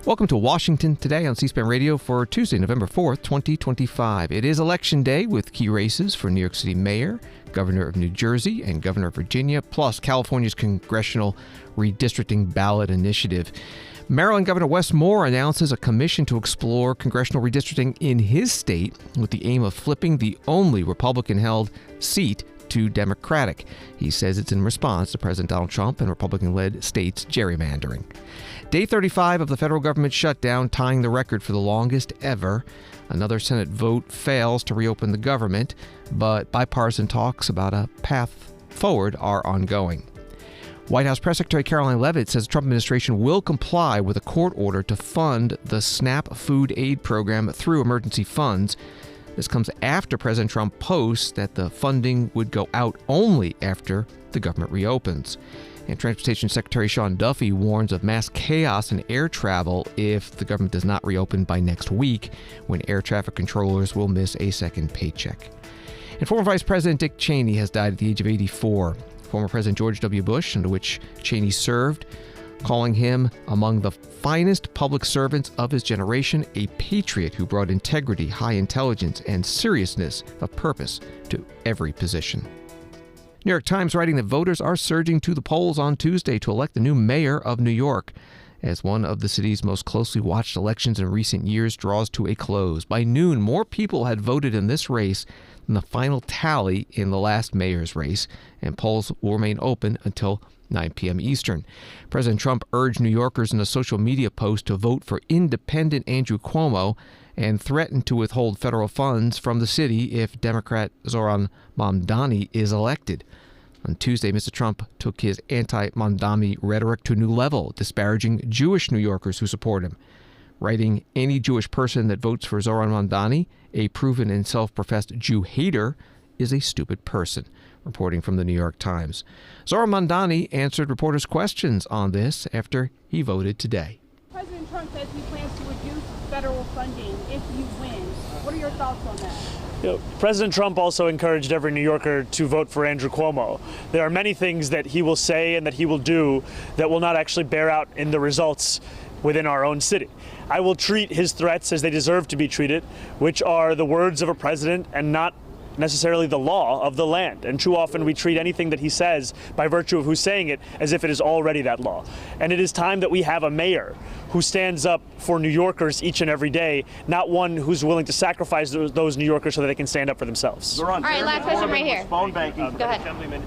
Welcome to Washington Today on C-SPAN Radio for Tuesday, November 4th, 2025. It is Election Day with key races for New York City Mayor, Governor of New Jersey, and Governor of Virginia, plus California's congressional redistricting ballot initiative. Maryland Governor Wes Moore announces a commission to explore congressional redistricting in his state with the aim of flipping the only Republican-held seat to Democratic. He says it's in response to President Donald Trump and Republican-led states gerrymandering. Day 35 of the federal government shutdown, tying the record for the longest ever. Another Senate vote fails to reopen the government, but bipartisan talks about a path forward are ongoing. White House Press Secretary Karoline Leavitt says the Trump administration will comply with a court order to fund the SNAP food aid program through emergency funds. This comes after President Trump posts that the funding would go out only after the government reopens. And Transportation Secretary Sean Duffy warns of mass chaos in air travel if the government does not reopen by next week, when air traffic controllers will miss a second paycheck. And former Vice President Dick Cheney has died at the age of 84. Former President George W. Bush, under which Cheney served, calling him among the finest public servants of his generation, a patriot who brought integrity, high intelligence, and seriousness of purpose to every position. New York Times writing that voters are surging to the polls on Tuesday to elect the new mayor of New York, as one of the city's most closely watched elections in recent years draws to a close. By noon, more people had voted in this race than the final tally in the last mayor's race, and polls will remain open until 9 p.m. Eastern. President Trump urged New Yorkers in a social media post to vote for independent Andrew Cuomo and threatened to withhold federal funds from the city if Democrat Zohran Mamdani is elected. On Tuesday, Mr. Trump took his anti-Mamdani rhetoric to a new level, disparaging Jewish New Yorkers who support him, writing, "Any Jewish person that votes for Zohran Mamdani, a proven and self-professed Jew hater, is a stupid person," reporting from the New York Times. Zohran Mamdani answered reporters' questions on this after he voted today. President Trump says he plans to reduce federal funding if you win. What are your thoughts on that? President Trump also encouraged every New Yorker to vote for Andrew Cuomo. There are many things that he will say and that he will do that will not actually bear out in the results within our own city. I will treat his threats as they deserve to be treated, which are the words of a president and not necessarily the law of the land. And too often we treat anything that he says by virtue of who's saying it as if it is already that law. And it is time that we have a mayor who stands up for New Yorkers each and every day, not one who's willing to sacrifice those New Yorkers so that they can stand up for themselves. All right, last question right here. Phone banking. Go ahead. Assemblyman,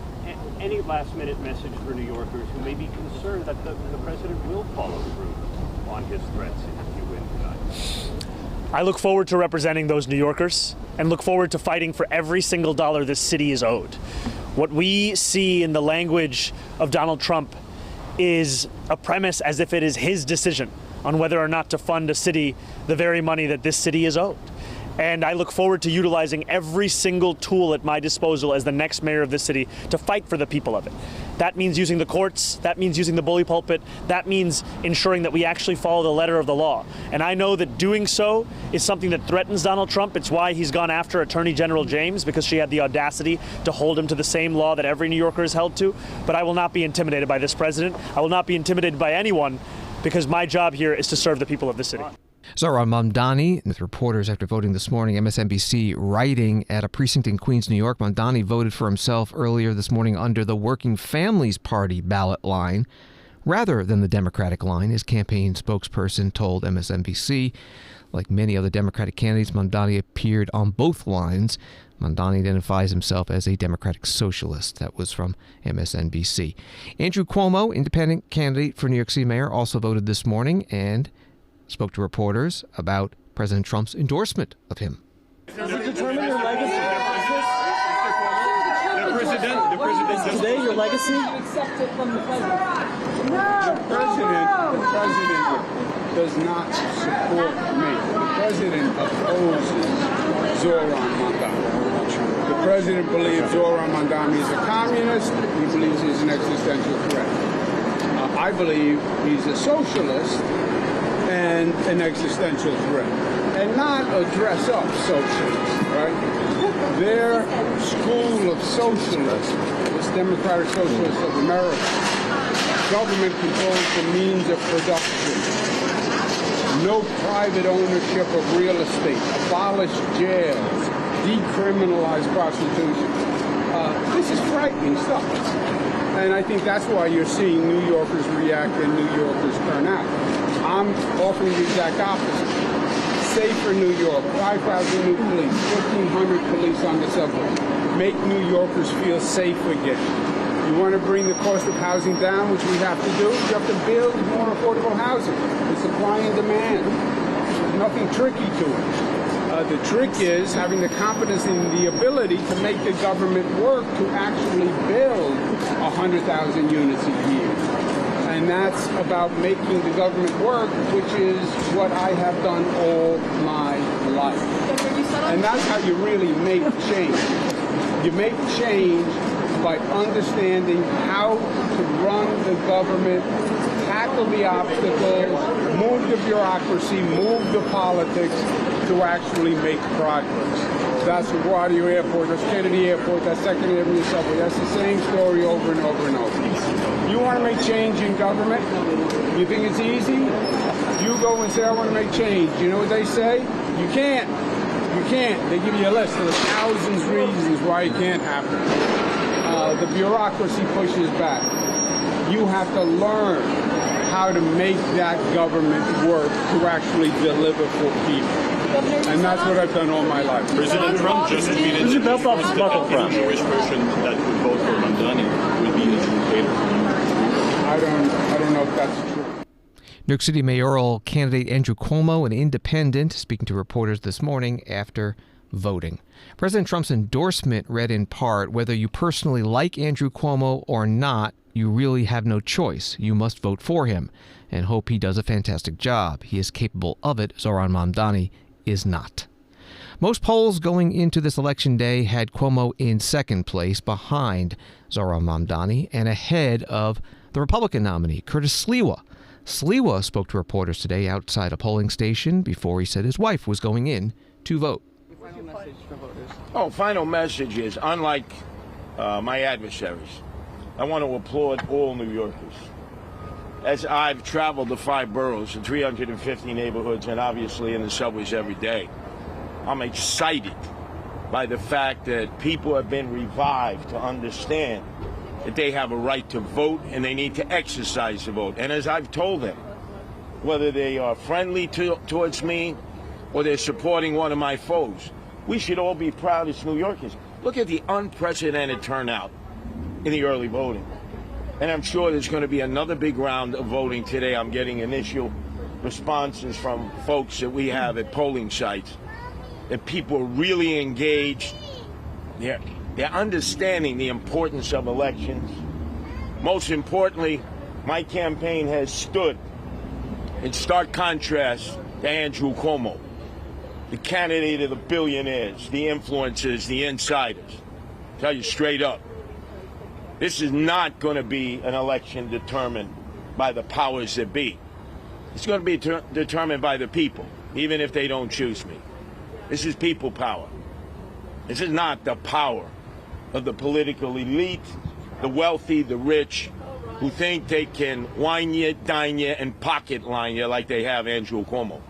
any last-minute message for New Yorkers who may be concerned that the president will follow through on his threats if you win tonight? I look forward to representing those New Yorkers and look forward to fighting for every single dollar this city is owed. What we see in the language of Donald Trump is a premise as if it is his decision on whether or not to fund a city the very money that this city is owed. And I look forward to utilizing every single tool at my disposal as the next mayor of this city to fight for the people of it. That means using the courts, that means using the bully pulpit, that means ensuring that we actually follow the letter of the law. And I know that doing so is something that threatens Donald Trump. It's why he's gone after Attorney General James, because she had the audacity to hold him to the same law that every New Yorker is held to. But I will not be intimidated by this president. I will not be intimidated by anyone, because my job here is to serve the people of the city. Zohran Mamdani, with reporters after voting this morning, MSNBC writing at a precinct in Queens, New York. Mamdani voted for himself earlier this morning under the Working Families Party ballot line rather than the Democratic line, his campaign spokesperson told MSNBC. Like many other Democratic candidates, Mamdani appeared on both lines. Mamdani identifies himself as a Democratic socialist. That was from MSNBC. Andrew Cuomo, independent candidate for New York City mayor, also voted this morning and spoke to reporters about President Trump's endorsement of him. Does it determine your legacy? The president today, your legacy? You accept it from the president. The president does not support me. The president opposes Zohran Mamdani. The president believes Zohran Mamdani is a communist. He believes he's an existential threat. I believe he's a socialist and an existential threat, and not a dress-up socialist, right? Their school of socialism is Democratic Socialists of America. Government controls the means of production. no private ownership of real estate, abolish jails, decriminalize prostitution. This is frightening stuff. And I think that's why you're seeing New Yorkers react and New Yorkers turn out. I'm offering the exact opposite. Safer New York, 5,000 new police, 1,500 police on the subway. Make New Yorkers feel safe again. You want to bring the cost of housing down, which we have to do, you have to build more affordable housing. It's supply and demand. There's nothing tricky to it. The trick is having the confidence in the ability to make the government work to actually build 100,000 units a year. And that's about making the government work, which is what I have done all my life. And that's how you really make change. You make change by understanding how to run the government, tackle the obstacles, move the bureaucracy, move the politics to actually make progress. That's LaGuardia Airport, that's Kennedy Airport, that's Second Avenue Subway. That's the same story over and over and over. You want to make change in government? You think it's easy? You go and say, I want to make change. You know what they say? You can't. You can't. They give you a list of 1,000 reasons why it can't happen. The bureaucracy pushes back. You have to learn how to make that government work to actually deliver for people. And that's what I've done all my life. President Trump just tweeted that the Jewish person that would vote for Mamdani would be a dictator. I don't know if that's true. New York City mayoral candidate Andrew Cuomo, an independent, speaking to reporters this morning after voting. President Trump's endorsement read in part, whether you personally like Andrew Cuomo or not, you really have no choice. You must vote for him and hope he does a fantastic job. He is capable of it. Zohran Mamdani is not. Most polls going into this election day had Cuomo in second place behind Zohran Mamdani and ahead of the Republican nominee, Curtis Sliwa. Sliwa spoke to reporters today outside a polling station before he said his wife was going in to vote. Final message is, unlike my adversaries, I want to applaud all New Yorkers. As I've traveled the 5 boroughs and 350 neighborhoods and obviously in the subways every day, I'm excited by the fact that people have been revived to understand that they have a right to vote and they need to exercise the vote. And as I've told them, whether they are friendly towards me or they're supporting one of my foes, we should all be proud as New Yorkers. Look at the unprecedented turnout in the early voting. And I'm sure there's going to be another big round of voting today. I'm getting initial responses from folks that we have at polling sites that people are really engaged. They're understanding the importance of elections. Most importantly, my campaign has stood in stark contrast to Andrew Cuomo, the candidate of the billionaires, the influencers, the insiders. I'll tell you straight up, this is not going to be an election determined by the powers that be. It's going to be determined by the people, even if they don't choose me. This is people power. This is not the power of the political elite, the wealthy, the rich, who think they can wine you, dine you, and pocket line you like they have Andrew Cuomo.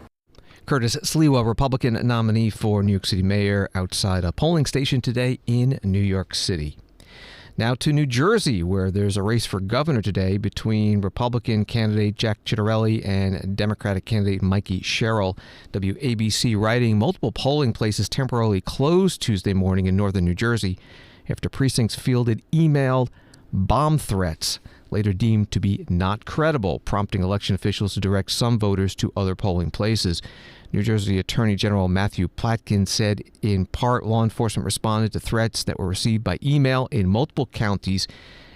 Curtis Sliwa, Republican nominee for New York City mayor, outside a polling station today in New York City. Now to New Jersey, where there's a race for governor today between Republican candidate Jack Ciattarelli and Democratic candidate Mikey Sherrill. WABC writing multiple polling places temporarily closed Tuesday morning in northern New Jersey after precincts fielded emailed bomb threats, later deemed to be not credible, prompting election officials to direct some voters to other polling places. New Jersey Attorney General Matthew Platkin said in part law enforcement responded to threats that were received by email in multiple counties,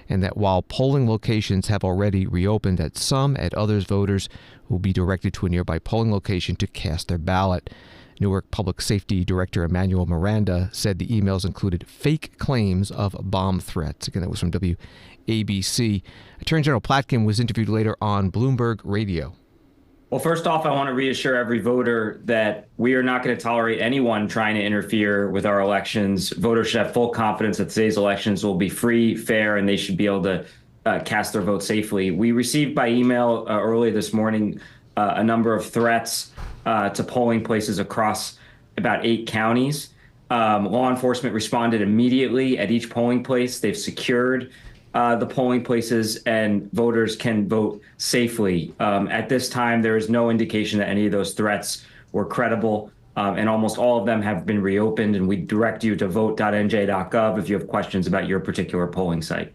and that while polling locations have already reopened at some, at others voters will be directed to a nearby polling location to cast their ballot. Newark Public Safety Director Emmanuel Miranda said the emails included fake claims of bomb threats. Again, that was from WABC. Attorney General Platkin was interviewed later on Bloomberg Radio. Well, first off, I want to reassure every voter that we are not going to tolerate anyone trying to interfere with our elections. Voters should have full confidence that today's elections will be free, fair, and they should be able to cast their vote safely. We received by email early this morning a number of threats to polling places across about 8 counties. Law enforcement responded immediately at each polling place. They've secured the polling places, and voters can vote safely. At this time, there is no indication that any of those threats were credible, and almost all of them have been reopened, and we direct you to vote.nj.gov if you have questions about your particular polling site.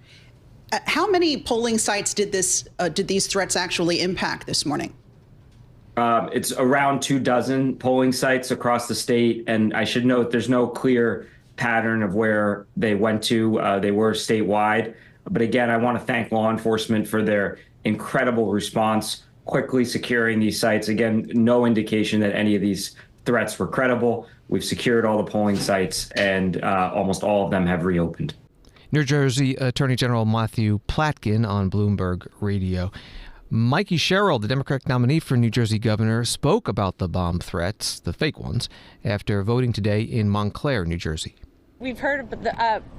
How many polling sites did these threats actually impact this morning? It's around 24 polling sites across the state, and I should note there's no clear pattern of where they went to. They were statewide. But again, I want to thank law enforcement for their incredible response, quickly securing these sites. Again, no indication that any of these threats were credible. We've secured all the polling sites, and almost all of them have reopened. New Jersey Attorney General Matthew Platkin on Bloomberg Radio. Mikey Sherrill, the Democratic nominee for New Jersey governor, spoke about the bomb threats, the fake ones, after voting today in Montclair, New Jersey. We've heard,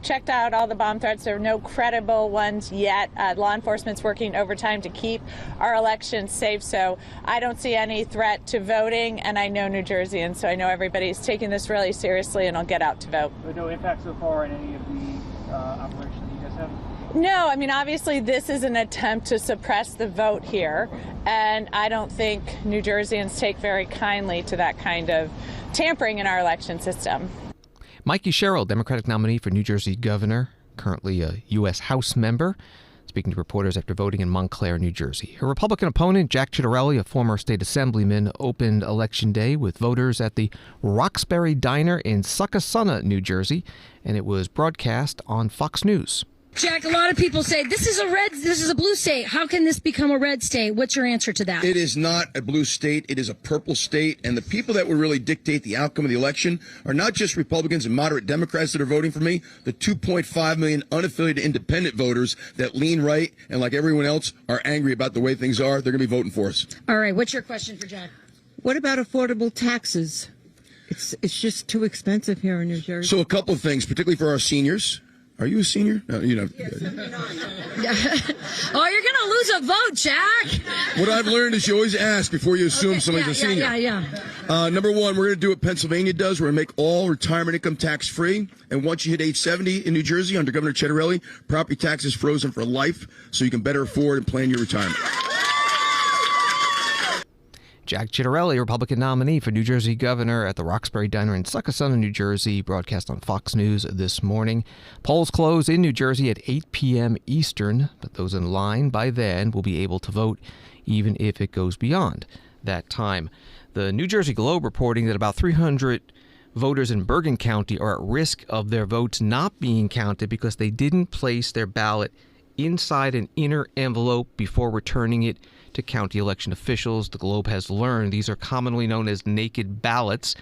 checked out all the bomb threats. There are no credible ones yet. Law enforcement's working overtime to keep our elections safe, so I don't see any threat to voting, and I know New Jerseyans, so I know everybody's taking this really seriously, and I'll get out to vote. But no impact so far on any of the operations that you guys have? No, I mean, obviously this is an attempt to suppress the vote here, and I don't think New Jerseyans take very kindly to that kind of tampering in our election system. Mikey Sherrill, Democratic nominee for New Jersey governor, currently a U.S. House member, speaking to reporters after voting in Montclair, New Jersey. Her Republican opponent, Jack Ciattarelli, a former state assemblyman, opened Election Day with voters at the Roxbury Diner in Succossuna, New Jersey, and it was broadcast on Fox News. Jack, a lot of people say this is a blue state. How can this become a red state? What's your answer to that? It is not a blue state. It is a purple state. And the people that will really dictate the outcome of the election are not just Republicans and moderate Democrats that are voting for me. The 2.5 million unaffiliated independent voters that lean right and, like everyone else, are angry about the way things are. They're going to be voting for us. All right. What's your question for Jack? What about affordable taxes? It's just too expensive here in New Jersey. So a couple of things, particularly for our seniors. Are you a senior? No, you know. Yes, oh, you're going to lose a vote, Jack. What I've learned is you always ask before you assume somebody's a senior. Yeah. Number one, we're going to do what Pennsylvania does. We're going to make all retirement income tax free. And once you hit age 70 in New Jersey under Governor Ciattarelli, property tax is frozen for life so you can better afford and plan your retirement. Jack Ciattarelli, Republican nominee for New Jersey governor at the Roxbury Diner in Succossuna, New Jersey, broadcast on Fox News this morning. Polls close in New Jersey at 8 p.m. Eastern, but those in line by then will be able to vote even if it goes beyond that time. The New Jersey Globe reporting that about 300 voters in Bergen County are at risk of their votes not being counted because they didn't place their ballot inside an inner envelope before returning it to county election officials. The Globe has learned these are commonly known as naked ballots.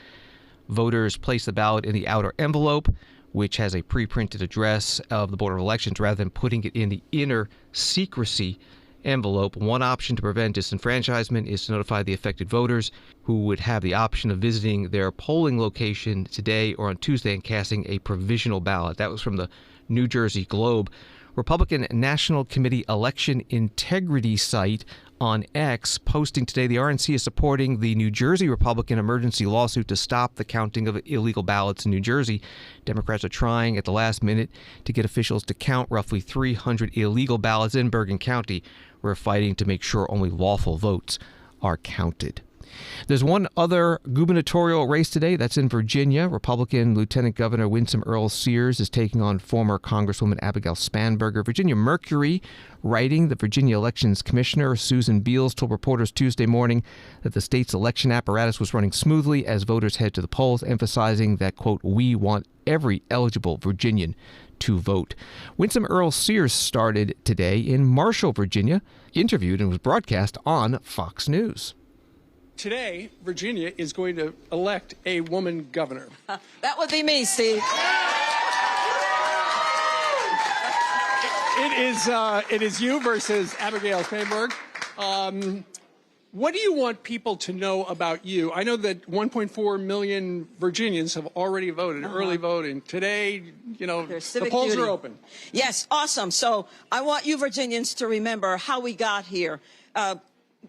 Voters place the ballot in the outer envelope, which has a pre-printed address of the Board of Elections, rather than putting it in the inner secrecy envelope. One option to prevent disenfranchisement is to notify the affected voters, who would have the option of visiting their polling location today or on Tuesday and casting a provisional ballot. That was from the New Jersey Globe. Republican National Committee Election Integrity site on X posting today the RNC is supporting the New Jersey Republican emergency lawsuit to stop the counting of illegal ballots in New Jersey. Democrats are trying at the last minute to get officials to count roughly 300 illegal ballots in Bergen County. We're fighting to make sure only lawful votes are counted. There's one other gubernatorial race today. That's in Virginia. Republican Lieutenant Governor Winsome Earl-Sears is taking on former Congresswoman Abigail Spanberger. Virginia Mercury, writing, the Virginia Elections Commissioner Susan Beals told reporters Tuesday morning that the state's election apparatus was running smoothly as voters head to the polls, emphasizing that, quote, we want every eligible Virginian to vote. Winsome Earl-Sears started today in Marshall, Virginia, interviewed and was broadcast on Fox News. Today, Virginia is going to elect a woman governor. That would be me, Steve. It is you versus Abigail Spanberger. What do you want people to know about you? I know that 1.4 million Virginians have already voted, early voting. Today, the polls are open. Yes, awesome. So I want you Virginians to remember how we got here.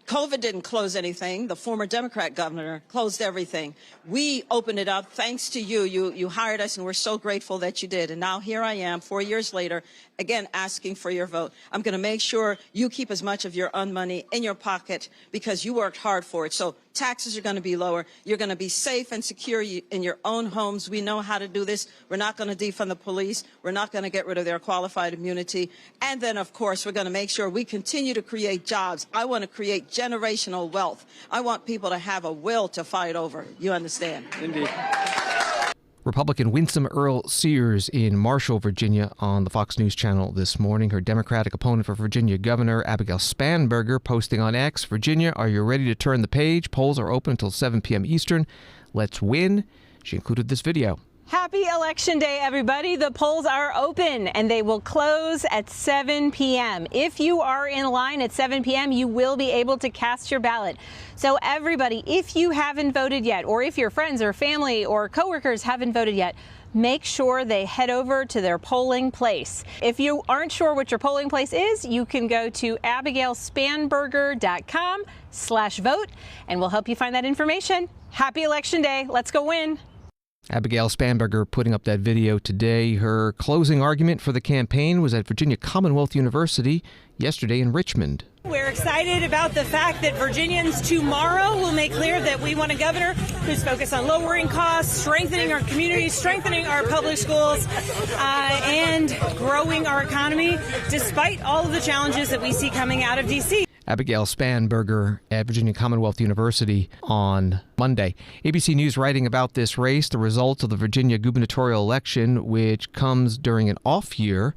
COVID didn't close anything. The former Democrat governor closed everything. We opened it up thanks to you. You hired us, and we're so grateful that you did. And now here I am, 4 years later, again, asking for your vote. I'm going to make sure you keep as much of your own money in your pocket because you worked hard for it. So taxes are going to be lower. You're going to be safe and secure in your own homes. We know how to do this. We're not going to defund the police. We're not going to get rid of their qualified immunity. And then, of course, we're going to make sure we continue to create jobs. I want to create generational wealth. I want people to have a will to fight over. You understand? Indeed. Republican Winsome Earl Sears in Marshall, Virginia, on the Fox News Channel this morning. Her Democratic opponent for Virginia Governor, Abigail Spanberger, posting on X, Virginia, are you ready to turn the page? Polls are open until 7 p.m. Eastern. Let's win. She included this video. Happy Election Day, everybody. The polls are open and they will close at 7 p.m. If you are in line at 7 p.m., you will be able to cast your ballot. So everybody, if you haven't voted yet, or if your friends or family or coworkers haven't voted yet, make sure they head over to their polling place. If you aren't sure what your polling place is, you can go to abigailspanberger.com/vote and we'll help you find that information. Happy Election Day. Let's go win. Abigail Spanberger putting up that video today. Her closing argument for the campaign was at Virginia Commonwealth University yesterday in Richmond. We're excited about the fact that Virginians tomorrow will make clear that we want a governor who's focused on lowering costs, strengthening our communities, strengthening our public schools, and growing our economy, despite all of the challenges that we see coming out of D.C. Abigail Spanberger at Virginia Commonwealth University on Monday. ABC News writing about this race, the results of the Virginia gubernatorial election, which comes during an off year,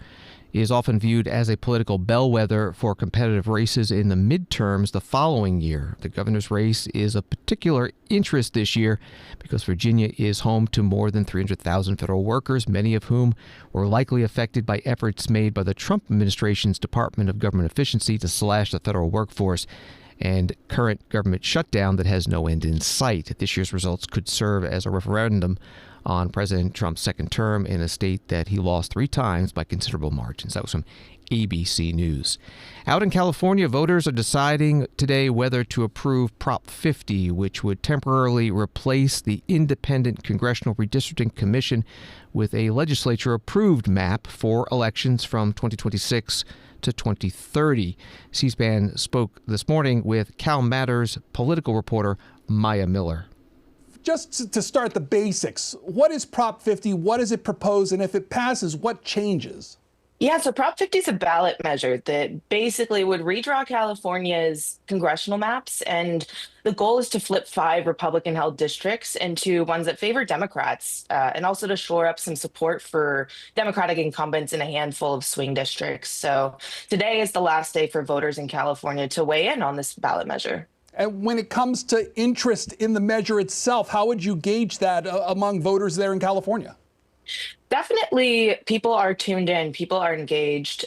is often viewed as a political bellwether for competitive races in the midterms the following year. The governor's race is of particular interest this year because Virginia is home to more than 300,000 federal workers, many of whom were likely affected by efforts made by the Trump administration's Department of Government Efficiency to slash the federal workforce and current government shutdown that has no end in sight. This year's results could serve as a referendum on President Trump's second term in a state that he lost 3 times by considerable margins. That was from ABC News. Out in California, voters are deciding today whether to approve Prop 50, which would temporarily replace the independent Congressional Redistricting Commission with a legislature-approved map for elections from 2026 to 2030. C-SPAN spoke this morning with Cal Matters political reporter Maya Miller. Just to start the basics, what is Prop 50? What does it propose? And if it passes, what changes? Yeah, so Prop 50 is a ballot measure that basically would redraw California's congressional maps. And the goal is to flip 5 Republican-held districts into ones that favor Democrats, and also to shore up some support for Democratic incumbents in a handful of swing districts. So today is the last day for voters in California to weigh in on this ballot measure. And when it comes to interest in the measure itself, how would you gauge that among voters there in California? Definitely, people are tuned in. People are engaged.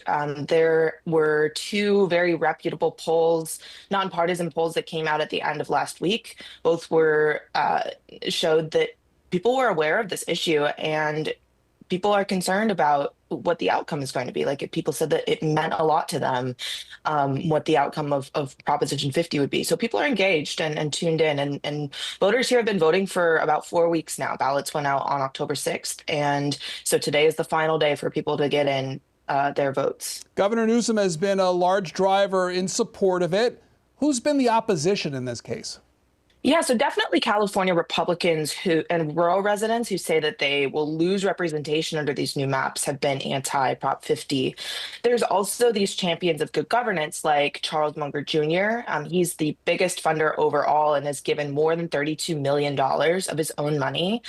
There were 2 very reputable polls, nonpartisan polls that came out at the end of last week. Both were showed that people were aware of this issue and people are concerned about what the outcome is going to be. Like, people said that it meant a lot to them, what the outcome of Proposition 50 would be. So people are engaged and tuned in. And voters here have been voting for about 4 weeks now. Ballots went out on October 6th. And so today is the final day for people to get in their votes. Governor Newsom has been a large driver in support of it. Who's been the opposition in this case? Yeah, so definitely California Republicans and rural residents who say that they will lose representation under these new maps have been anti-Prop 50. There's also these champions of good governance like Charles Munger Jr. He's the biggest funder overall and has given more than $32 million of his own money.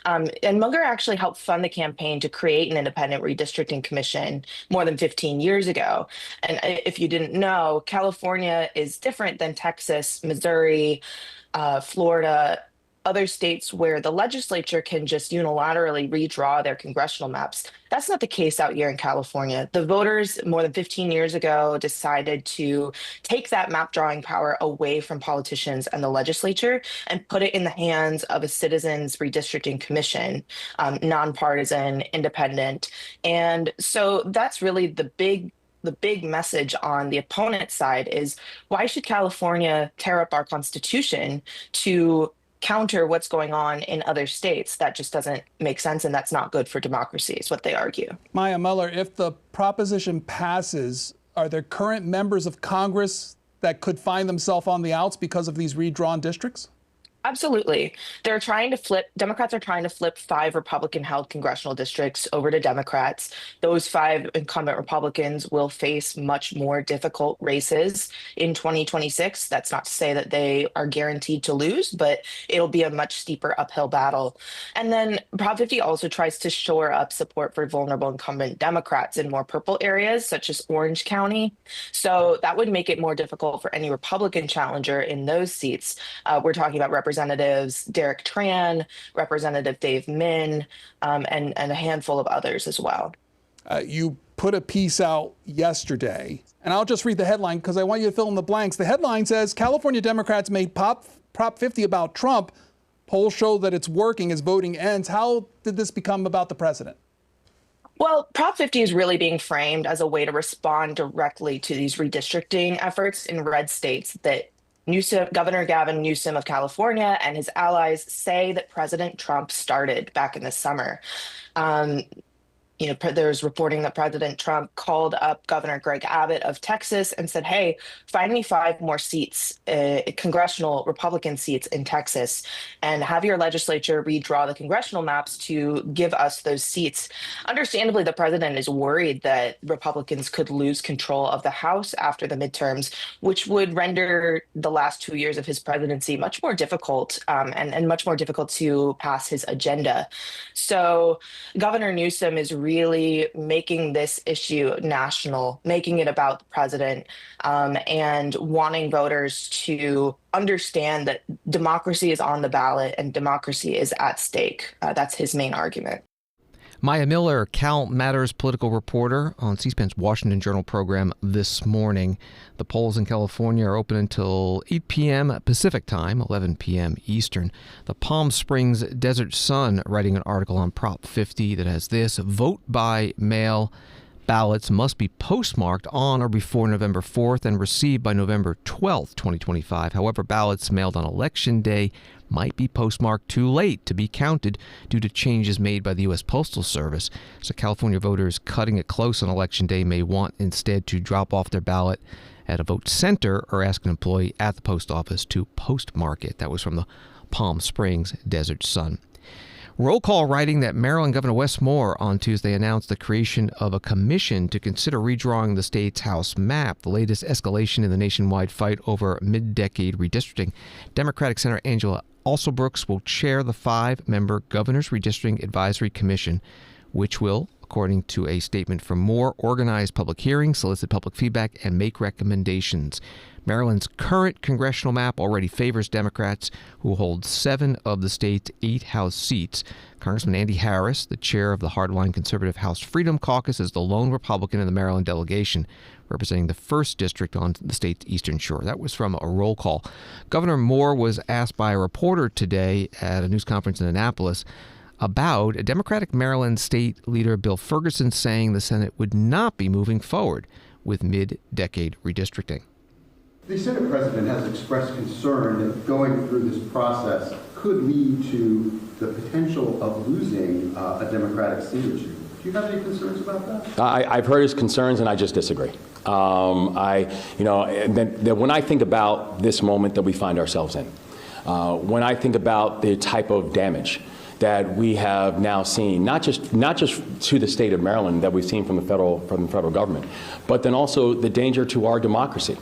And Munger actually helped fund the campaign to create an independent redistricting commission more than 15 years ago. And if you didn't know, California is different than Texas, Missouri, Florida, other states where the legislature can just unilaterally redraw their congressional maps. That's not the case out here in California. The voters more than 15 years ago decided to take that map drawing power away from politicians and the legislature and put it in the hands of a citizens redistricting commission, nonpartisan, independent. And so that's really the big the big message on the opponent side is, why should California tear up our Constitution to counter what's going on in other states? That just doesn't make sense, and that's not good for democracy, is what they argue. Maya Miller, if the proposition passes, are there current members of Congress that could find themselves on the outs because of these redrawn districts? Absolutely. Democrats are trying to flip 5 Republican-held congressional districts over to Democrats. Those 5 incumbent Republicans will face much more difficult races in 2026. That's not to say that they are guaranteed to lose, but it'll be a much steeper uphill battle. And then Prop 50 also tries to shore up support for vulnerable incumbent Democrats in more purple areas, such as Orange County. So that would make it more difficult for any Republican challenger in those seats. We're talking about Representatives Derek Tran, Representative Dave Min, and a handful of others as well. You put a piece out yesterday, and I'll just read the headline because I want you to fill in the blanks. The headline says, California Democrats made Prop 50 about Trump. Polls show that it's working as voting ends. How did this become about the president? Well, Prop 50 is really being framed as a way to respond directly to these redistricting efforts in red states that Governor Gavin Newsom of California and his allies say that President Trump started back in the summer. There's reporting that President Trump called up Governor Greg Abbott of Texas and said, hey, find me 5 more seats, congressional Republican seats in Texas, and have your legislature redraw the congressional maps to give us those seats. Understandably, the president is worried that Republicans could lose control of the House after the midterms, which would render the last 2 years of his presidency much more difficult and much more difficult to pass his agenda. So Governor Newsom is really making this issue national, making it about the president, and wanting voters to understand that democracy is on the ballot and democracy is at stake. That's his main argument. Maya Miller, Cal Matters political reporter on C-SPAN's Washington Journal program this morning. The polls in California are open until 8 p.m. Pacific time, 11 p.m. Eastern. The Palm Springs Desert Sun writing an article on Prop 50 that has this: vote by mail. Ballots must be postmarked on or before November 4th and received by November 12th, 2025. However, ballots mailed on Election Day might be postmarked too late to be counted due to changes made by the U.S. Postal Service. So California voters cutting it close on Election Day may want instead to drop off their ballot at a vote center or ask an employee at the post office to postmark it. That was from the Palm Springs Desert Sun. Roll call writing that Maryland Governor Wes Moore on Tuesday announced the creation of a commission to consider redrawing the state's House map, the latest escalation in the nationwide fight over mid-decade redistricting. Democratic Senator Angela Alsobrooks will chair the 5-member Governor's Redistricting Advisory Commission, which will, according to a statement from Moore, organize public hearings, solicit public feedback, and make recommendations. Maryland's current congressional map already favors Democrats, who hold 7 of the state's 8 House seats. Congressman Andy Harris, the chair of the hardline conservative House Freedom Caucus, is the lone Republican in the Maryland delegation, representing the 1st district on the state's eastern shore. That was from a roll call. Governor Moore was asked by a reporter today at a news conference in Annapolis about a Democratic Maryland state leader, Bill Ferguson, saying the Senate would not be moving forward with mid-decade redistricting. The Senate President has expressed concern that going through this process could lead to the potential of losing a Democratic seat or two. Do you have any concerns about that? I've heard his concerns, and I just disagree. When I think about this moment that we find ourselves in, when I think about the type of damage that we have now seen, not just to the state of Maryland that we've seen from the federal government, but then also the danger to our democracy.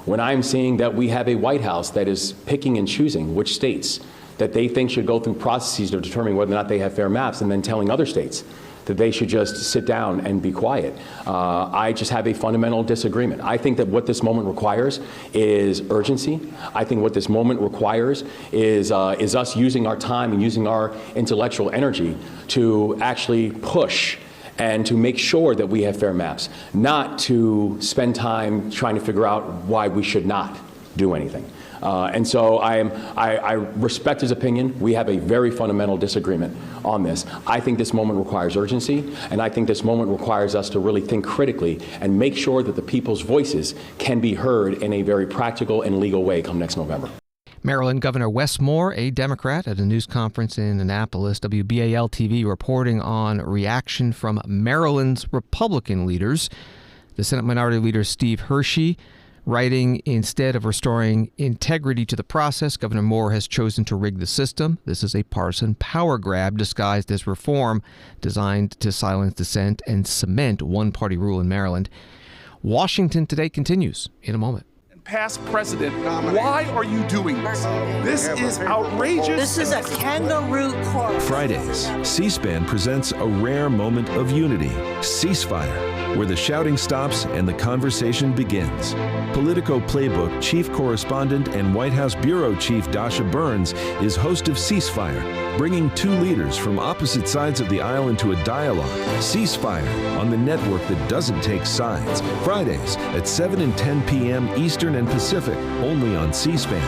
When I'm seeing that we have a White House that is picking and choosing which states that they think should go through processes to determine whether or not they have fair maps, and then telling other states that they should just sit down and be quiet. I just have a fundamental disagreement. I think that what this moment requires is urgency. I think what this moment requires is us using our time and using our intellectual energy to actually push and to make sure that we have fair maps, not to spend time trying to figure out why we should not. do anything. And so I respect his opinion. We have a very fundamental disagreement on this. I think this moment requires urgency, and I think this moment requires us to really think critically and make sure that the people's voices can be heard in a very practical and legal way come next November. Maryland Governor Wes Moore, a Democrat, at a news conference in Annapolis. WBAL-TV reporting on reaction from Maryland's Republican leaders. The Senate Minority Leader Steve Hershey writing, instead of restoring integrity to the process, Governor Moore has chosen to rig the system. This is a partisan power grab disguised as reform designed to silence dissent and cement one-party rule in Maryland. Washington Today continues in a moment. Past president, why are you doing this? This is outrageous. This is a kangaroo court. Fridays, C-SPAN presents a rare moment of unity, Ceasefire, where the shouting stops and the conversation begins. Politico Playbook Chief Correspondent and White House Bureau Chief Dasha Burns is host of Ceasefire, bringing two leaders from opposite sides of the aisle into a dialogue. Ceasefire on the network that doesn't take sides. Fridays at 7 and 10 p.m. Eastern and Pacific, only on C-SPAN.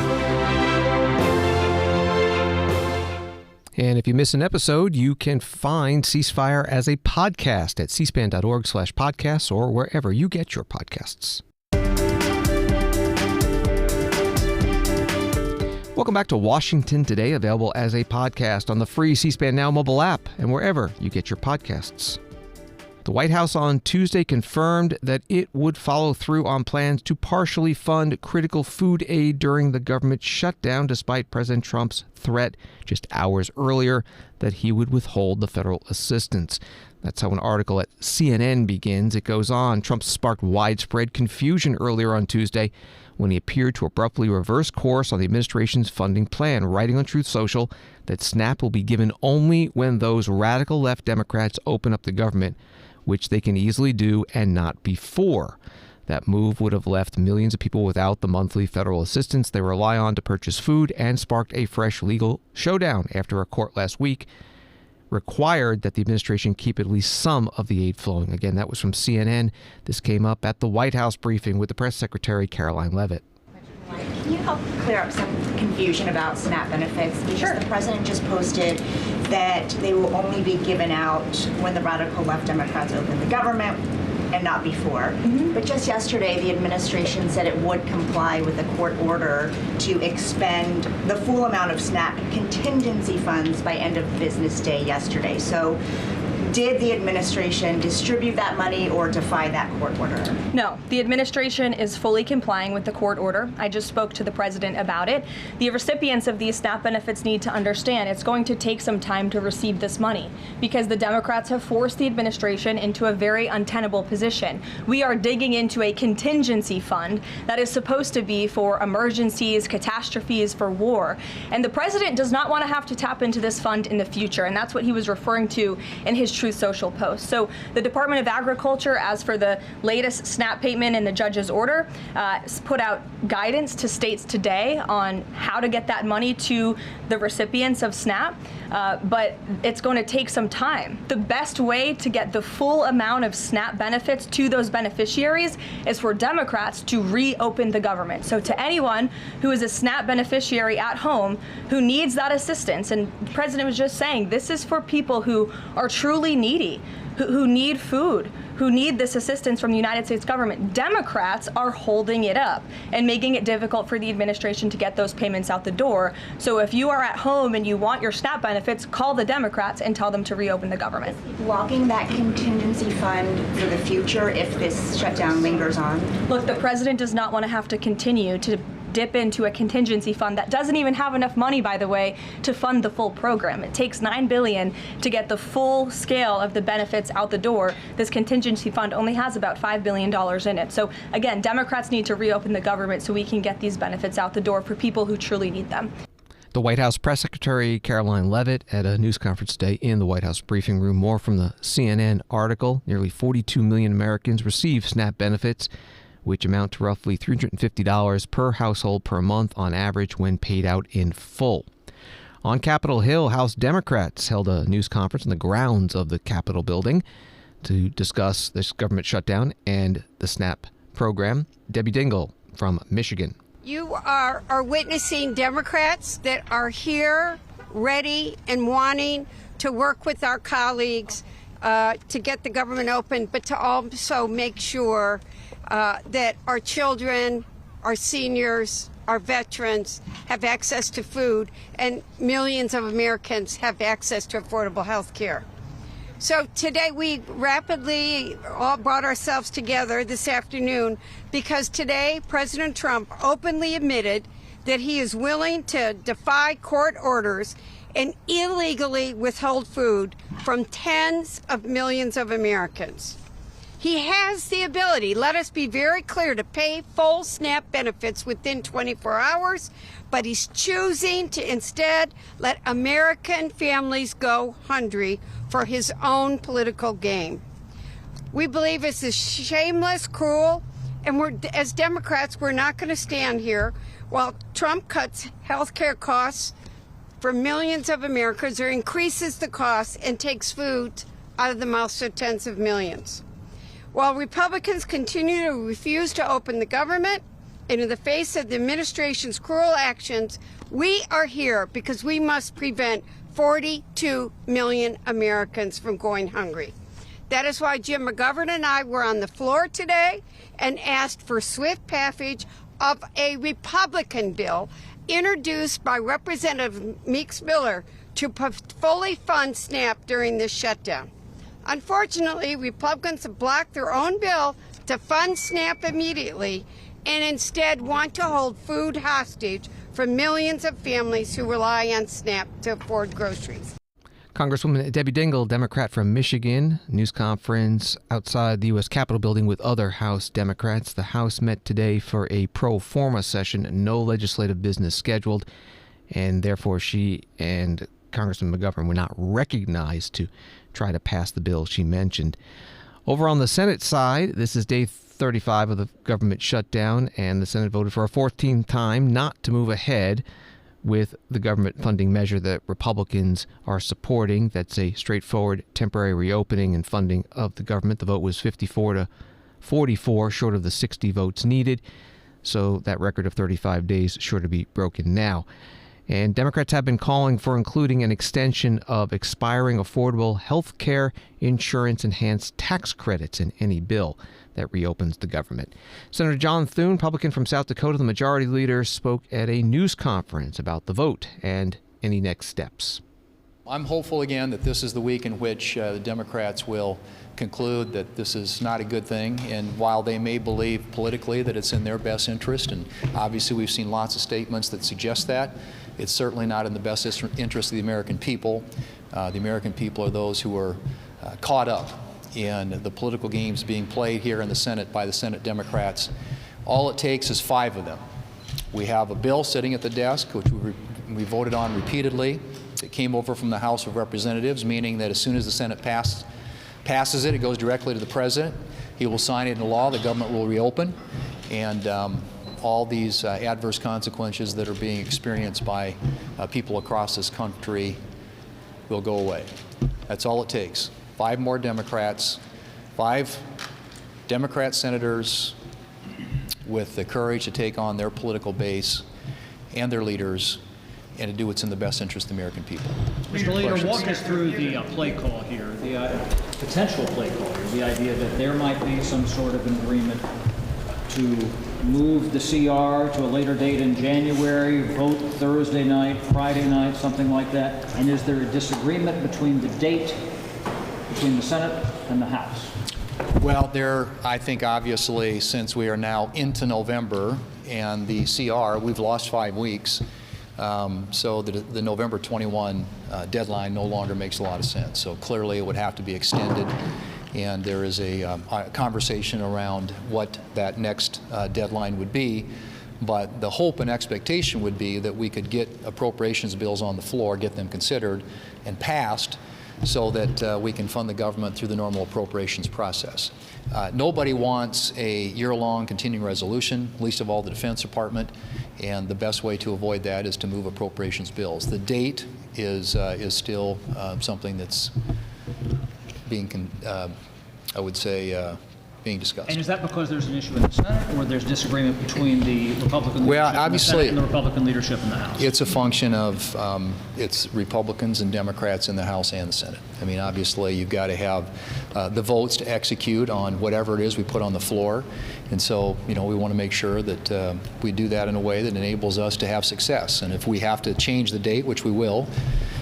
And if you miss an episode, you can find Ceasefire as a podcast at cspan.org/podcasts or wherever you get your podcasts. Welcome back to Washington Today, available as a podcast on the free C-SPAN Now mobile app and wherever you get your podcasts. The White House on Tuesday confirmed that it would follow through on plans to partially fund critical food aid during the government shutdown, despite President Trump's threat just hours earlier that he would withhold the federal assistance. That's how an article at CNN begins. It goes on. Trump sparked widespread confusion earlier on Tuesday when he appeared to abruptly reverse course on the administration's funding plan, writing on Truth Social that SNAP will be given only when those radical left Democrats open up the government, which they can easily do, and not before. That move would have left millions of people without the monthly federal assistance they rely on to purchase food and sparked a fresh legal showdown after a court last week required that the administration keep at least some of the aid flowing. Again, that was from CNN. This came up at the White House briefing with the press secretary, Karoline Leavitt. Can you help clear up some confusion about SNAP benefits? Because the president just posted that they will only be given out when the radical left Democrats open the government and not before. But just yesterday, the administration said it would comply with a court order to expend the full amount of SNAP contingency funds by end of business day yesterday. So did the administration distribute that money or defy that court order? No, the administration is fully complying with the court order. I just spoke to the president about it. The recipients of these SNAP benefits need to understand it's going to take some time to receive this money because the Democrats have forced the administration into a very untenable position. We are digging into a contingency fund that is supposed to be for emergencies, catastrophes, for war. And the president does not want to have to tap into this fund in the future. And that's what he was referring to in his Truth Social post. So the Department of Agriculture, as for the latest SNAP payment in the judge's order, put out guidance to states today on how to get that money to the recipients of SNAP, but it's going to take some time. The best way to get the full amount of SNAP benefits to those beneficiaries is for Democrats to reopen the government. So to anyone who is a SNAP beneficiary at home who needs that assistance, and the president was just saying, this is for people who are truly needy, who need food, who need this assistance from the United States government. Democrats are holding it up and making it difficult for the administration to get those payments out the door. So if you are at home and you want your SNAP benefits, call the Democrats and tell them to reopen the government. Blocking that contingency fund for the future if this shutdown lingers on? Look, the president does not want to have to continue to dip into a contingency fund that doesn't even have enough money, by the way, to fund the full program. It takes $9 billion to get the full scale of the benefits out the door. This contingency fund only has about $5 billion in it. So again, Democrats need to reopen the government so we can get these benefits out the door for people who truly need them. The White House press secretary, Karoline Leavitt, at a news conference today in the White House briefing room. More from the CNN article. Nearly 42 million Americans receive SNAP benefits, which amount to roughly $350 per household per month on average when paid out in full. On Capitol Hill, House Democrats held a news conference on the grounds of the Capitol building to discuss this government shutdown and the SNAP program. Debbie Dingell from Michigan. You are witnessing Democrats that are here, ready and wanting to work with our colleagues to get the government open, but to also make sure that our children, our seniors, our veterans have access to food, and millions of Americans have access to affordable health care. So today we rapidly all brought ourselves together this afternoon because today President Trump openly admitted that he is willing to defy court orders and illegally withhold food from tens of millions of Americans. He has the ability, let us be very clear, to pay full SNAP benefits within 24 hours, but he's choosing to instead let American families go hungry for his own political gain. We believe this is shameless, cruel, and as Democrats, we're not going to stand here while Trump cuts health care costs for millions of Americans or increases the costs and takes food out of the mouths of tens of millions. While Republicans continue to refuse to open the government, and in the face of the administration's cruel actions, we are here because we must prevent 42 million Americans from going hungry. That is why Jim McGovern and I were on the floor today and asked for swift passage of a Republican bill introduced by Representative Meeks Miller to fully fund SNAP during this shutdown. Unfortunately, Republicans have blocked their own bill to fund SNAP immediately and instead want to hold food hostage for millions of families who rely on SNAP to afford groceries. Congresswoman Debbie Dingell, Democrat from Michigan, news conference outside the U.S. Capitol building with other House Democrats. The House met today for a pro forma session, no legislative business scheduled, and therefore she and Congressman McGovern were not recognized to try to pass the bill she mentioned. Over on the Senate side, this is day 35 of the government shutdown, and the Senate voted for a 14th time not to move ahead with the government funding measure that Republicans are supporting. That's a straightforward temporary reopening and funding of the government. The vote was 54 to 44, short of the 60 votes needed. So that record of 35 days sure to be broken now. And Democrats have been calling for including an extension of expiring affordable health care insurance enhanced tax credits in any bill that reopens the government. Senator John Thune, Republican from South Dakota, the majority leader, spoke at a news conference about the vote and any next steps. I'm hopeful again that this is the week in which the Democrats will conclude that this is not a good thing, and while they may believe politically that it's in their best interest, and obviously we've seen lots of statements that suggest that, it's certainly not in the best interest of the American people. The American people are those who are caught up in the political games being played here in the Senate by the Senate Democrats. All it takes is 5 of them. We have a bill sitting at the desk, which we voted on repeatedly. It came over from the House of Representatives, meaning that as soon as the Senate passes it, it goes directly to the President. He will sign it into law. The government will reopen. And all these adverse consequences that are being experienced by people across this country will go away. That's all it takes. 5 more Democrats, 5 Democrat senators with the courage to take on their political base and their leaders and to do what's in the best interest of the American people. Mr. Leader, walk us through the play call here, the potential play call here, the idea that there might be some sort of an agreement to move the CR to a later date in January, vote Thursday night, Friday night, something like that. And is there a disagreement between the date between the Senate and the House? Well, I think obviously, since we are now into November and the CR, we've lost 5 weeks. So the November 21 deadline no longer makes a lot of sense. So clearly it would have to be extended, and there is a conversation around what that next deadline would be. But the hope and expectation would be that we could get appropriations bills on the floor, get them considered and passed, so that we can fund the government through the normal appropriations process. Nobody wants a year-long continuing resolution, least of all the Defense Department, and the best way to avoid that is to move appropriations bills. The date is still something that's being, I would say, being discussed. And is that because there's an issue in the Senate, or there's disagreement between the Republican leadership in the Senate and the Republican leadership in the House? It's a function of it's Republicans and Democrats in the House and the Senate. I mean, obviously, you've got to have the votes to execute on whatever it is we put on the floor. And so, we want to make sure that we do that in a way that enables us to have success. And if we have to change the date, which we will,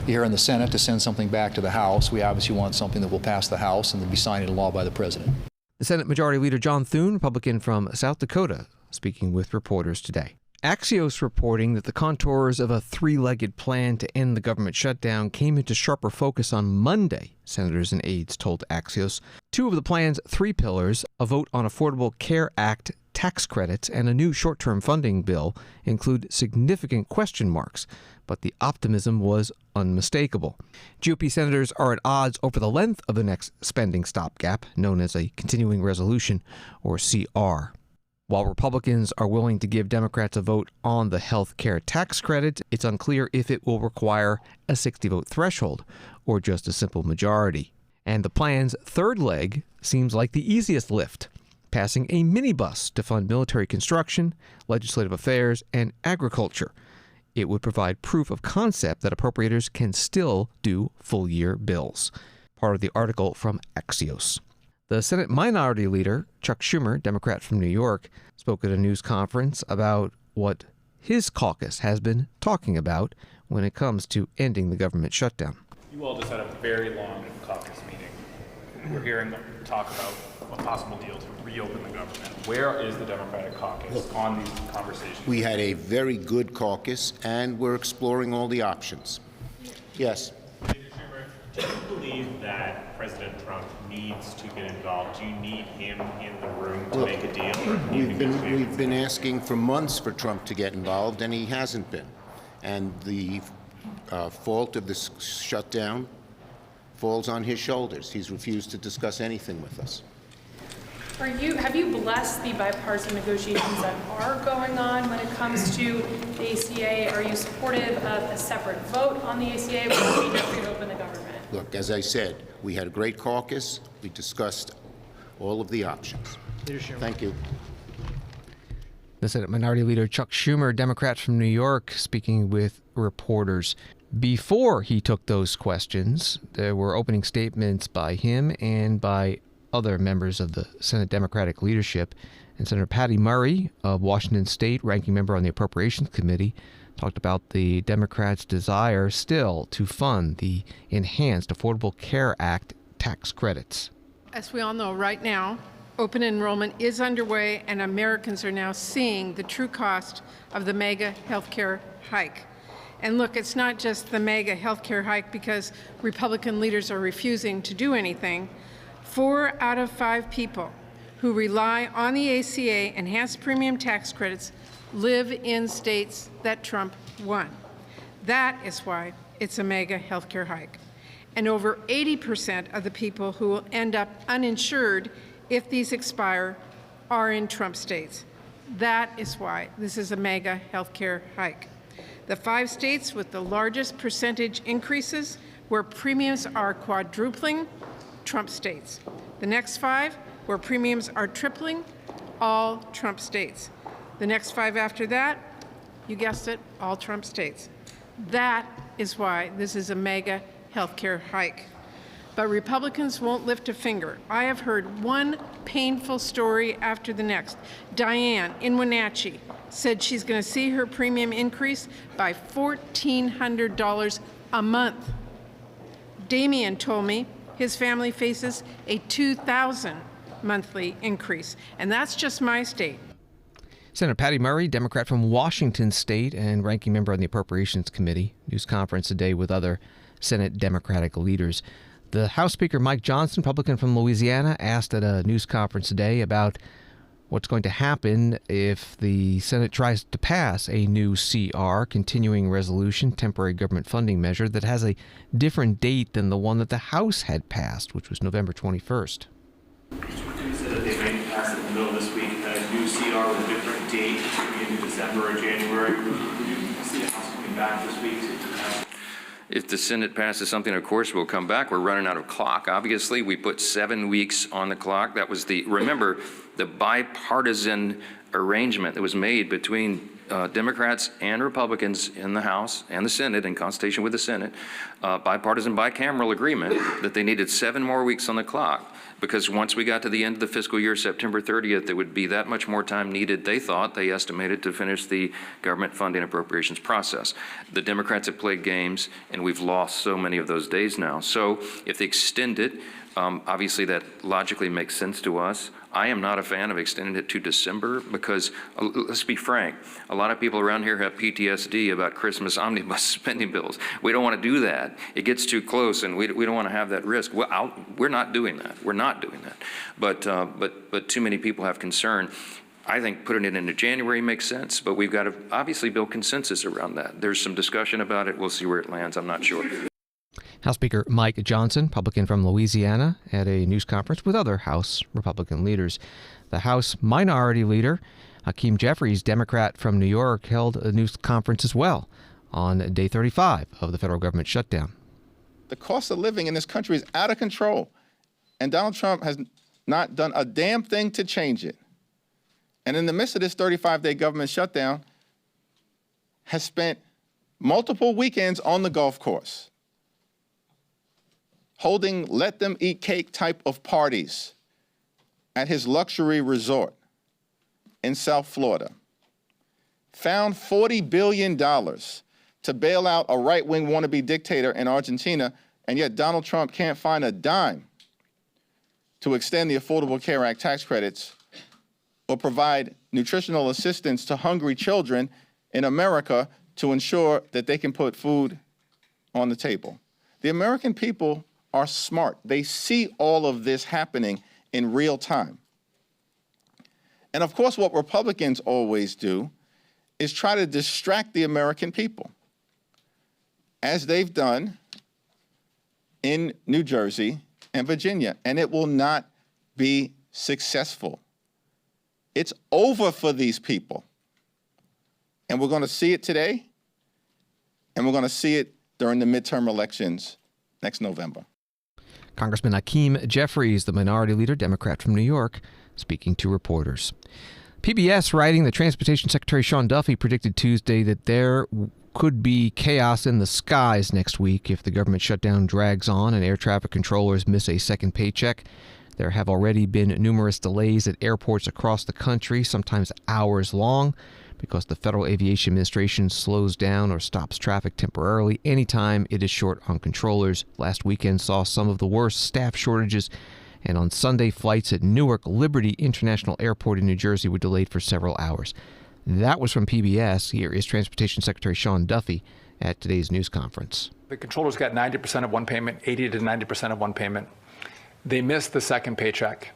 here in the Senate to send something back to the House, we obviously want something that will pass the House and will be signed into law by the President. The Senate Majority Leader John Thune, Republican from South Dakota, speaking with reporters today. Axios reporting that the contours of a three-legged plan to end the government shutdown came into sharper focus on Monday, senators and aides told Axios. Two of the plan's three pillars, a vote on Affordable Care Act tax credits and a new short-term funding bill, include significant question marks, but the optimism was unmistakable. GOP senators are at odds over the length of the next spending stopgap, known as a continuing resolution, or CR. While Republicans are willing to give Democrats a vote on the health care tax credit, it's unclear if it will require a 60-vote threshold or just a simple majority. And the plan's third leg seems like the easiest lift, passing a minibus to fund military construction, legislative affairs, and agriculture. It would provide proof of concept that appropriators can still do full-year bills. Part of the article from Axios. The Senate Minority Leader, Chuck Schumer, Democrat from New York, spoke at a news conference about what his caucus has been talking about when it comes to ending the government shutdown. You all just had a very long caucus meeting. We're hearing talk about a possible deal to reopen the government. Where is the Democratic caucus on these conversations? We had a very good caucus, and we're exploring all the options. Yes. Do you believe that President Trump needs to get involved? Do you need him in the room to make a deal? We've been asking for months for Trump to get involved, and he hasn't been. And the fault of this shutdown falls on his shoulders. He's refused to discuss anything with us. Have you blessed the bipartisan negotiations that are going on when it comes to the ACA? Are you supportive of a separate vote on the ACA when we have to open the government? Look, as I said, we had a great caucus. We discussed all of the options. Thank you. The Senate Minority Leader Chuck Schumer, Democrat from New York, speaking with reporters. Before he took those questions, there were opening statements by him and by other members of the Senate Democratic leadership. And Senator Patty Murray of Washington State, ranking member on the Appropriations Committee, talked about the Democrats' desire still to fund the enhanced Affordable Care Act tax credits. As we all know, right now, open enrollment is underway, and Americans are now seeing the true cost of the mega healthcare hike. And look, it's not just the mega healthcare hike because Republican leaders are refusing to do anything. 4 out of 5 people who rely on the ACA enhanced premium tax credits live in states that Trump won. That is why it's a mega healthcare hike. And over 80% of the people who will end up uninsured if these expire are in Trump states. That is why this is a mega healthcare hike. The 5 states with the largest percentage increases where premiums are quadrupling, Trump states. The next 5 where premiums are tripling, all Trump states. The next 5 after that, you guessed it, all Trump states. That is why this is a mega healthcare hike. But Republicans won't lift a finger. I have heard one painful story after the next. Diane in Wenatchee said she's going to see her premium increase by $1,400 a month. Damien told me his family faces a $2,000 monthly increase, and that's just my state. Senator Patty Murray, Democrat from Washington State and ranking member on the Appropriations Committee, news conference today with other Senate Democratic leaders. The House Speaker Mike Johnson, Republican from Louisiana, asked at a news conference today about what's going to happen if the Senate tries to pass a new CR, continuing resolution, temporary government funding measure, that has a different date than the one that the House had passed, which was November 21st. You said that they may pass it in the middle of this week, a new CR with a different date, maybe in December or January. Would you see the House coming back this week to pass? If the Senate passes something, of course, we'll come back. We're running out of clock. Obviously, we put 7 weeks on the clock. That was remember, the bipartisan arrangement that was made between Democrats and Republicans in the House and the Senate, in consultation with the Senate, bipartisan bicameral agreement that they needed 7 more weeks on the clock, because once we got to the end of the fiscal year, September 30th, there would be that much more time needed, they estimated, to finish the government funding appropriations process. The Democrats have played games, and we've lost so many of those days now. So if they extend it, obviously that logically makes sense to us. I am not a fan of extending it to December because, let's be frank, a lot of people around here have PTSD about Christmas omnibus spending bills. We don't want to do that. It gets too close, and we don't want to have that risk. Well, we're not doing that. We're not doing that. But too many people have concern. I think putting it into January makes sense, but we've got to obviously build consensus around that. There's some discussion about it. We'll see where it lands. I'm not sure. House Speaker Mike Johnson, Republican from Louisiana, at a news conference with other House Republican leaders. The House Minority Leader, Hakeem Jeffries, Democrat from New York, held a news conference as well on day 35 of the federal government shutdown. The cost of living in this country is out of control, and Donald Trump has not done a damn thing to change it. And in the midst of this 35-day government shutdown, has spent multiple weekends on the golf course, holding let-them-eat-cake type of parties at his luxury resort in South Florida, found $40 billion to bail out a right-wing wannabe dictator in Argentina, and yet Donald Trump can't find a dime to extend the Affordable Care Act tax credits or provide nutritional assistance to hungry children in America to ensure that they can put food on the table. The American people are smart. They see all of this happening in real time. And of course, what Republicans always do is try to distract the American people, as they've done in New Jersey and Virginia, and it will not be successful. It's over for these people. And we're going to see it today, and we're going to see it during the midterm elections next November. Congressman Hakeem Jeffries, the Minority Leader, Democrat from New York, speaking to reporters. PBS, writing, the Transportation Secretary Sean Duffy predicted Tuesday that there could be chaos in the skies next week if the government shutdown drags on and air traffic controllers miss a second paycheck. There have already been numerous delays at airports across the country, sometimes hours long, because the Federal Aviation Administration slows down or stops traffic temporarily anytime it is short on controllers. Last weekend saw some of the worst staff shortages, and on Sunday, flights at Newark Liberty International Airport in New Jersey were delayed for several hours. That was from PBS. Here is Transportation Secretary Sean Duffy at today's news conference. The controllers got 90% of one payment, 80 to 90% of one payment. They missed the second paycheck.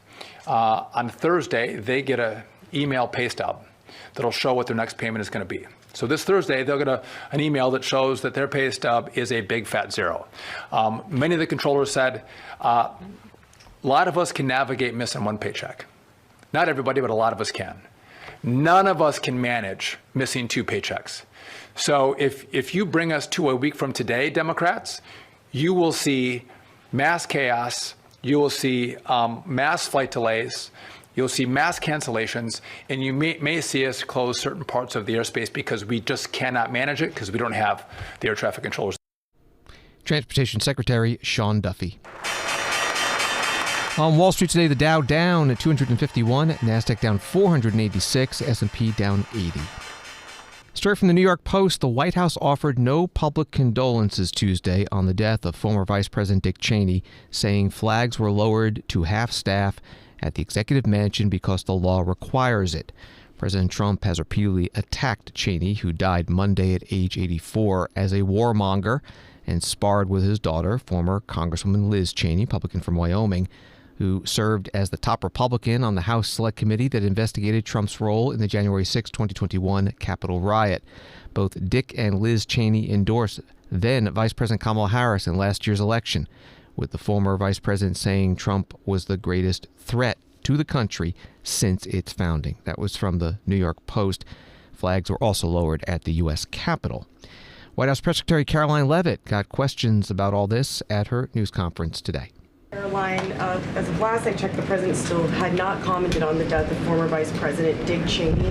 On Thursday, they get an email pay stub that'll show what their next payment is going to be. So this Thursday, they'll get an email that shows that their pay stub is a big fat zero. Many of the controllers said, a lot of us can navigate missing one paycheck. Not everybody, but a lot of us can. None of us can manage missing two paychecks. So if you bring us to a week from today, Democrats, you will see mass chaos, you will see mass flight delays, you'll see mass cancellations, and you may see us close certain parts of the airspace because we just cannot manage it because we don't have the air traffic controllers. Transportation Secretary Sean Duffy. On Wall Street today, the Dow down at 251, NASDAQ down 486, S&P down 80. Story from the New York Post, the White House offered no public condolences Tuesday on the death of former Vice President Dick Cheney, saying flags were lowered to half staff at the executive mansion because the law requires it. President Trump has repeatedly attacked Cheney, who died Monday at age 84, as a warmonger and sparred with his daughter, former Congresswoman Liz Cheney, Republican from Wyoming, who served as the top Republican on the House Select Committee that investigated Trump's role in the January 6, 2021 Capitol riot. Both Dick and Liz Cheney endorsed then Vice President Kamala Harris in last year's election, with the former vice president saying Trump was the greatest threat to the country since its founding. That was from the New York Post. Flags were also lowered at the U.S. Capitol. White House Press Secretary Karoline Leavitt got questions about all this at her news conference today. Karoline, as of last I checked, the president still had not commented on the death of former Vice President Dick Cheney.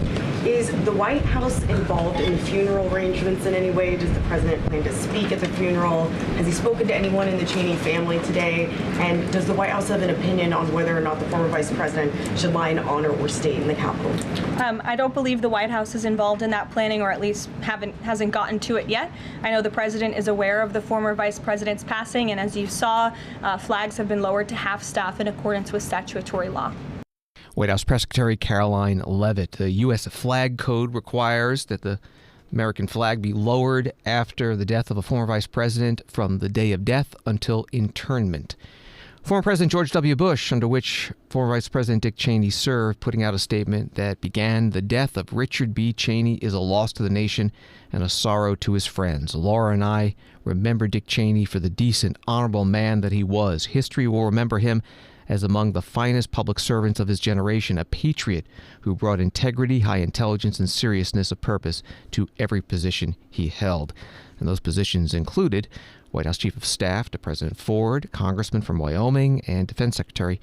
Is the White House involved in the funeral arrangements in any way? Does the president plan to speak at the funeral? Has he spoken to anyone in the Cheney family today? And does the White House have an opinion on whether or not the former Vice President should lie in honor or state in the Capitol? I don't believe the White House is involved in that planning, or at least hasn't gotten to it yet. I know the president is aware of the former Vice President's passing, and as you saw, flags have been lowered to half staff in accordance with statutory law. White House Press Secretary Karoline Leavitt. The U.S. flag code requires that the American flag be lowered after the death of a former vice president from the day of death until internment. Former President George W. Bush, under which former Vice President Dick Cheney served, putting out a statement that began, "The death of Richard B. Cheney is a loss to the nation and a sorrow to his friends. Laura and I remember Dick Cheney for the decent, honorable man that he was. History will remember him as among the finest public servants of his generation, a patriot who brought integrity, high intelligence, and seriousness of purpose to every position he held." And those positions included White House Chief of Staff to President Ford, Congressman from Wyoming, and Defense Secretary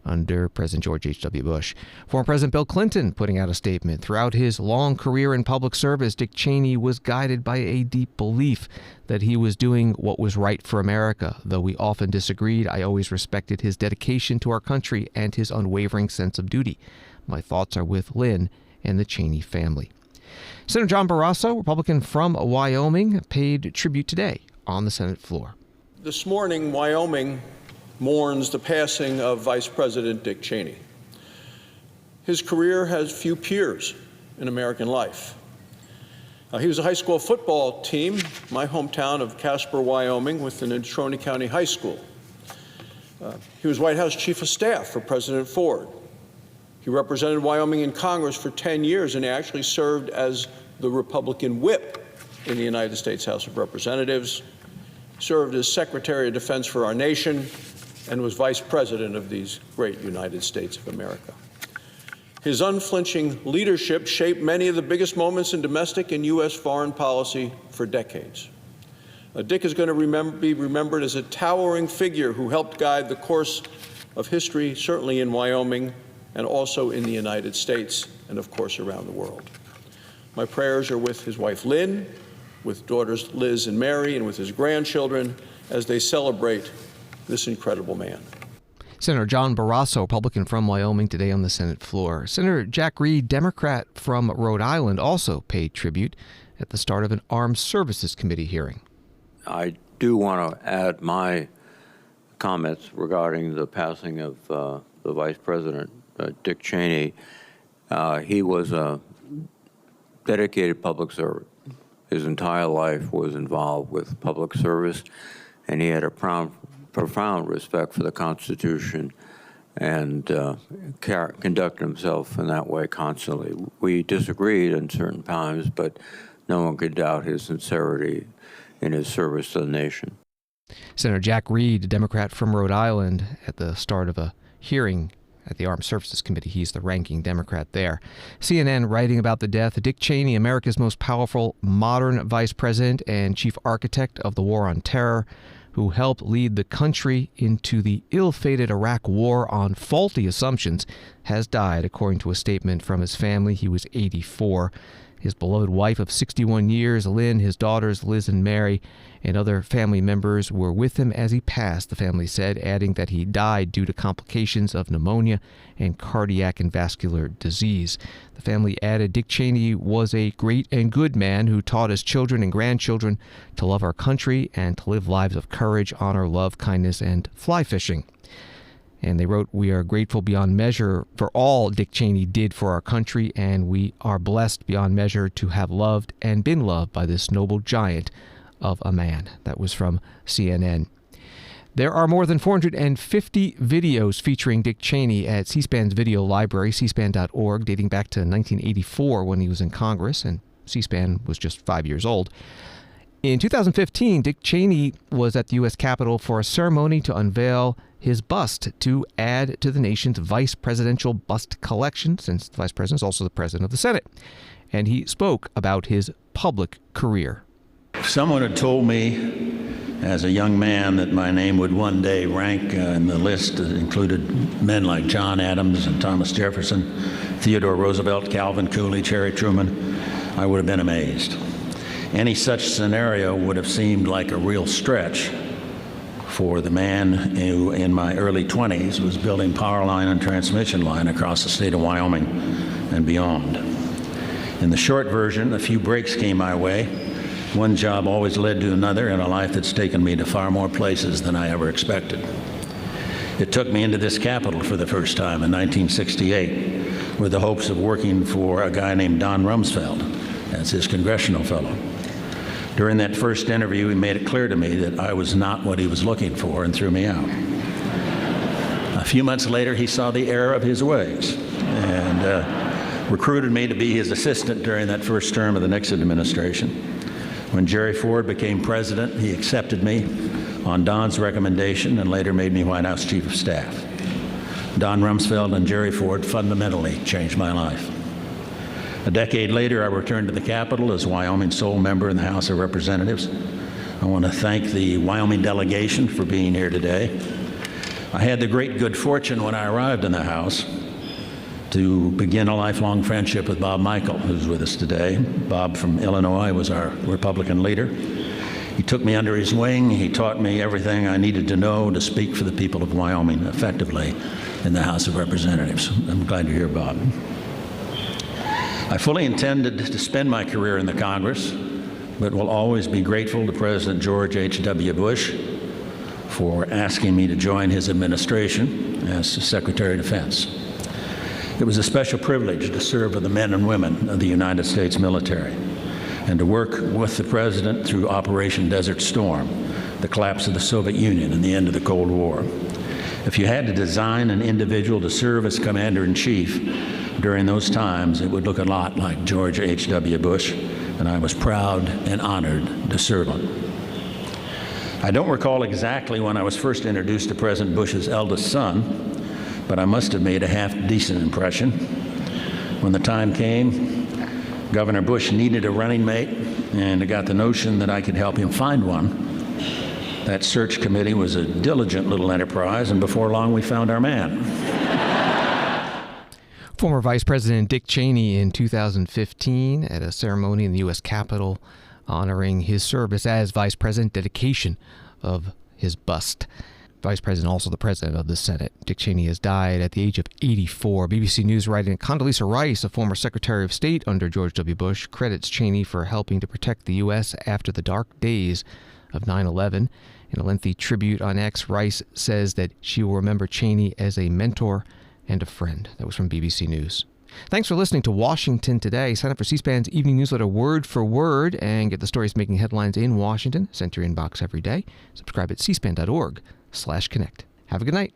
under President George H.W. Bush. Former President Bill Clinton putting out a statement. Throughout his long career in public service, Dick Cheney was guided by a deep belief that he was doing what was right for America. Though we often disagreed, I always respected his dedication to our country and his unwavering sense of duty. My thoughts are with Lynn and the Cheney family. Senator John Barrasso, Republican from Wyoming, paid tribute today on the Senate floor. This morning, Wyoming mourns the passing of Vice President Dick Cheney. His career has few peers in American life. He was a high school football team, my hometown of Casper, Wyoming, within Natrona County High School. He was White House Chief of Staff for President Ford. He represented Wyoming in Congress for 10 years and actually served as the Republican whip in the United States House of Representatives, served as Secretary of Defense for our nation, and was Vice President of these great United States of America. His unflinching leadership shaped many of the biggest moments in domestic and U.S. foreign policy for decades. Dick is going to be remembered as a towering figure who helped guide the course of history, certainly in Wyoming, and also in the United States, and of course around the world. My prayers are with his wife Lynn, with daughters Liz and Mary, and with his grandchildren as they celebrate this incredible man. Senator John Barrasso, Republican from Wyoming, today on the Senate floor. Senator Jack Reed, Democrat from Rhode Island, also paid tribute at the start of an Armed Services Committee hearing. I do want to add my comments regarding the passing of the Vice President, Dick Cheney. He was a dedicated public servant. His entire life was involved with public service, and he had a profound respect for the Constitution and conducted himself in that way constantly. We disagreed in certain times, but no one could doubt his sincerity in his service to the nation. Senator Jack Reed, a Democrat from Rhode Island, at the start of a hearing at the Armed Services Committee. He's the ranking Democrat there. CNN writing about the death of Dick Cheney, America's most powerful modern vice president and chief architect of the war on terror, who helped lead the country into the ill-fated Iraq war on faulty assumptions, has died, according to a statement from his family. He was 84. His beloved wife of 61 years, Lynn, his daughters, Liz and Mary, and other family members were with him as he passed, the family said, adding that he died due to complications of pneumonia and cardiac and vascular disease. The family added, Dick Cheney was a great and good man who taught his children and grandchildren to love our country and to live lives of courage, honor, love, kindness, and fly fishing. And they wrote, we are grateful beyond measure for all Dick Cheney did for our country, and we are blessed beyond measure to have loved and been loved by this noble giant of a man. That was from CNN. There are more than 450 videos featuring Dick Cheney at C-SPAN's video library, cspan.org, dating back to 1984 when he was in Congress, and C-SPAN was just 5 years old. In 2015, Dick Cheney was at the U.S. Capitol for a ceremony to unveil his bust to add to the nation's vice presidential bust collection, since the vice president is also the president of the Senate. And he spoke about his public career. If someone had told me as a young man that my name would one day rank in the list that included men like John Adams and Thomas Jefferson, Theodore Roosevelt, Calvin Coolidge, Harry Truman, I would have been amazed. Any such scenario would have seemed like a real stretch for the man who, in my early 20s, was building power line and transmission line across the state of Wyoming and beyond. In the short version, a few breaks came my way. One job always led to another in a life that's taken me to far more places than I ever expected. It took me into this Capitol for the first time in 1968 with the hopes of working for a guy named Don Rumsfeld as his congressional fellow. During that first interview, he made it clear to me that I was not what he was looking for and threw me out. A few months later, he saw the error of his ways and recruited me to be his assistant during that first term of the Nixon administration. When Jerry Ford became president, he accepted me on Don's recommendation and later made me White House Chief of Staff. Don Rumsfeld and Jerry Ford fundamentally changed my life. A decade later, I returned to the Capitol as Wyoming's sole member in the House of Representatives. I want to thank the Wyoming delegation for being here today. I had the great good fortune when I arrived in the House to begin a lifelong friendship with Bob Michael, who's with us today. Bob from Illinois was our Republican leader. He took me under his wing. He taught me everything I needed to know to speak for the people of Wyoming effectively in the House of Representatives. I'm glad you're here, Bob. I fully intended to spend my career in the Congress, but will always be grateful to President George H.W. Bush for asking me to join his administration as Secretary of Defense. It was a special privilege to serve with the men and women of the United States military and to work with the President through Operation Desert Storm, the collapse of the Soviet Union and the end of the Cold War. If you had to design an individual to serve as Commander-in-Chief during those times, it would look a lot like George H.W. Bush, and I was proud and honored to serve him. I don't recall exactly when I was first introduced to President Bush's eldest son, but I must have made a half-decent impression. When the time came, Governor Bush needed a running mate, and I got the notion that I could help him find one. That search committee was a diligent little enterprise, and before long we found our man. Former Vice President Dick Cheney in 2015 at a ceremony in the U.S. Capitol honoring his service as Vice President, dedication of his bust. Vice President, also the President of the Senate. Dick Cheney has died at the age of 84. BBC News writing Condoleezza Rice, a former Secretary of State under George W. Bush, credits Cheney for helping to protect the U.S. after the dark days of 9/11. In a lengthy tribute on X, Rice says that she will remember Cheney as a mentor and a friend. That was from BBC News. Thanks for listening to Washington Today. Sign up for C-SPAN's evening newsletter Word for Word and get the stories making headlines in Washington sent to your inbox every day. Subscribe at cspan.org/connect. Have a good night.